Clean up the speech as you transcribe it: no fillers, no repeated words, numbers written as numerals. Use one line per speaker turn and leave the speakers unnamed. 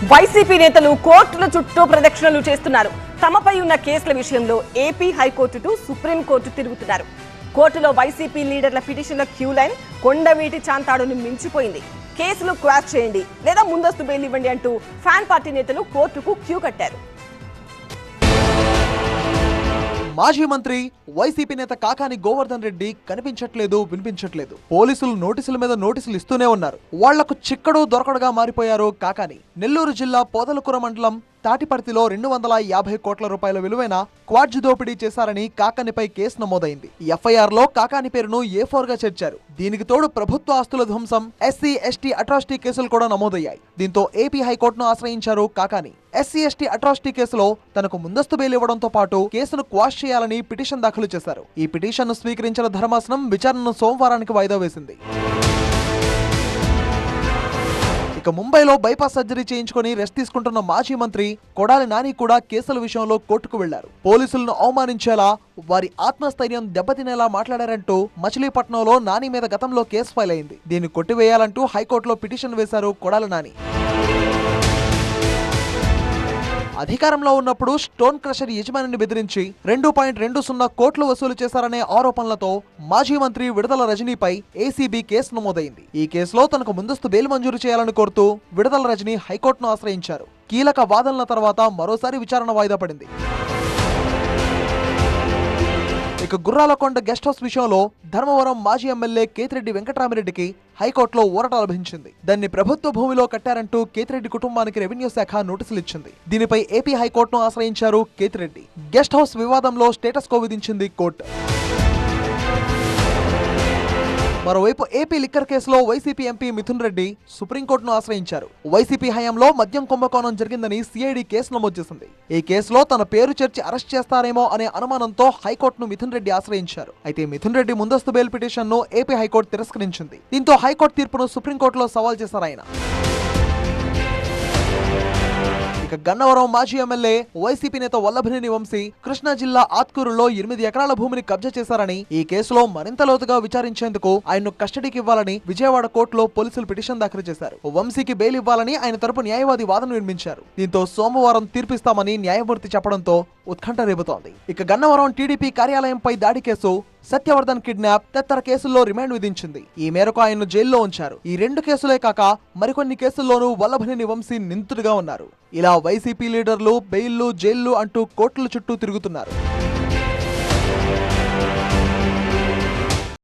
YCP నేతలు కోర్టుల చుట్టూ ప్రదక్షిణలు చేస్తున్నారు. తమపై ఉన్న కేసుల విషయంలో ఏపీ హైకోర్టు టు సుప్రీంకోర్టు తిరుగుతున్నారు. కోర్టులో వైసీపీ లీడర్ల పిటిషన్ల క్యూ లైన్ కొండవీటి చాంతాడును మించిపోయింది. కేసులు క్వాష్ చేయండి లేదా ముందస్తు బెయిల్ ఇవ్వండి అంటూ ఫ్యాన్ పార్టీ నేతలు కోర్టుకు క్యూ కట్టారు.
మాజీ మంత్రి వైసీపీ నేత కాకాని గోవర్ధన్ రెడ్డి కనిపించట్లేదు, వినిపించట్లేదు. పోలీసులు నోటీసుల మీద నోటీసులు ఇస్తూనే ఉన్నారు. వాళ్లకు చిక్కడు దొరకడుగా మారిపోయారు కాకాని. నెల్లూరు జిల్లా పోదలకూర మండలం తాటిపర్తిలో 250 కోట్ల రూపాయల విలువైన క్వాడ్జ్ దోపిడీ చేశారని కాకానిపై కేసు నమోదైంది. ఎఫ్ఐఆర్ లో కాకాని పేరును A4 గా చేర్చారు. దీనికి తోడు ప్రభుత్వ ఆస్తుల ధ్వంసం, SC, ST అట్రాసిటీ కేసులు కూడా నమోదయ్యాయి. దీంతో ఏపీ హైకోర్టును ఆశ్రయించారు కాకాని. SC, ST అట్రాసిటీ కేసులో తనకు ముందస్తు బెయిల్ ఇవ్వడంతో పాటు కేసును క్వాష్ చేయాలని పిటిషన్ దాఖలు చేశారు. ఈ పిటిషన్ను స్వీకరించిన ధర్మాసనం విచారణను సోమవారానికి వాయిదా వేసింది. ఇక ముంబైలో బైపాస్ సర్జరీ చేయించుకుని రెస్ట్ తీసుకుంటున్న మాజీ మంత్రి కొడాలి నాని కూడా కేసుల విషయంలో కోర్టుకు వెళ్లారు. పోలీసులను అవమానించేలా, వారి ఆత్మస్థైర్యం దెబ్బతినేలా మాట్లాడారంటూ మచిలీపట్నంలో నాని మీద గతంలో కేసు ఫైల్ అయింది. దీన్ని కొట్టివేయాలంటూ హైకోర్టులో పిటిషన్ వేశారు కొడాలి నాని. అధికారంలో ఉన్నప్పుడు స్టోన్ క్రషర్ యజమానిని బెదిరించి 2.20 కోట్లు వసూలు చేశారనే ఆరోపణలతో మాజీ మంత్రి విడుదల రజనీపై ఏసీబీ కేసు నమోదైంది. ఈ కేసులో తనకు ముందస్తు బెయిల్ మంజూరు చేయాలని కోరుతూ విడుదల రజనీ హైకోర్టును ఆశ్రయించారు. కీలక వాదనల తర్వాత మరోసారి విచారణ వాయిదా పడింది. ఇక గుర్రాలకొండ గెస్ట్ హౌస్ విషయంలో ధర్మవరం మాజీ ఎమ్మెల్యే కేతిరెడ్డి వెంకటరామిరెడ్డికి హైకోర్టులో ఊరట లభించింది. దాన్ని ప్రభుత్వ భూమిలో కట్టారంటూ కేతిరెడ్డి కుటుంబానికి రెవెన్యూ శాఖ నోటీసులు ఇచ్చింది. దీనిపై ఏపీ హైకోర్టును ఆశ్రయించారు కేతిరెడ్డి. గెస్ట్ హౌస్ వివాదంలో స్టేటస్ కో విధించింది కోర్టు. మరోవైపు ఏపీ లిక్కర్ కేసులో వైసీపీ ఎంపీ మిథున్ రెడ్డి సుప్రీంకోర్టును ఆశ్రయించారు. వైసీపీ హయాంలో మద్యం కుంభకోణం జరిగిందని సిఐడి కేసు నమోదు చేసింది. ఈ కేసులో తన పేరు చేర్చి అరెస్ట్ చేస్తారేమో అనే అనుమానంతో హైకోర్టును మిథున్ రెడ్డి ఆశ్రయించారు. అయితే మిథున్ రెడ్డి ముందస్తు బెయిల్ పిటిషన్ ను ఏపీ హైకోర్టు తిరస్కరించింది. దీంతో హైకోర్టు తీర్పును సుప్రీంకోర్టులో సవాల్ చేశారు ఆయన. ఇక గన్నవరం మాజీ ఎమ్మెల్యే వైసీపీ నేత వల్లభనేని వంశీ కృష్ణా జిల్లా ఆత్కూరులో 8 ఎకరాల భూమిని కబ్జా చేశారని, ఈ కేసులో మరింత లోతుగా విచారించేందుకు ఆయన్ను కస్టడీకి ఇవ్వాలని విజయవాడ కోర్టులో పోలీసులు పిటిషన్ దాఖలు చేశారు. వంశీకి బెయిల్ ఇవ్వాలని ఆయన తరపు న్యాయవాది వాదన వినిపించారు. దీంతో సోమవారం తీర్పిస్తామని న్యాయమూర్తి చెప్పడంతో ఉత్కంఠ రేపుతోంది. ఇక గన్నవరం టీడీపీ కార్యాలయంపై దాడి కేసు, సత్యవర్ధన్ కిడ్నాప్ తదితర కేసుల్లో రిమాండ్ విధించింది. ఈ మేరకు ఆయన్ను జైల్లో ఉంచారు. ఈ 2 కేసులే కాక మరికొన్ని కేసుల్లోనూ వల్లభనేని వంశీ నిందితుడిగా ఉన్నారు. ఇలా వైసీపీ లీడర్లు బెయిల్లు, జైళ్లు అంటూ కోర్టుల చుట్టూ తిరుగుతున్నారు.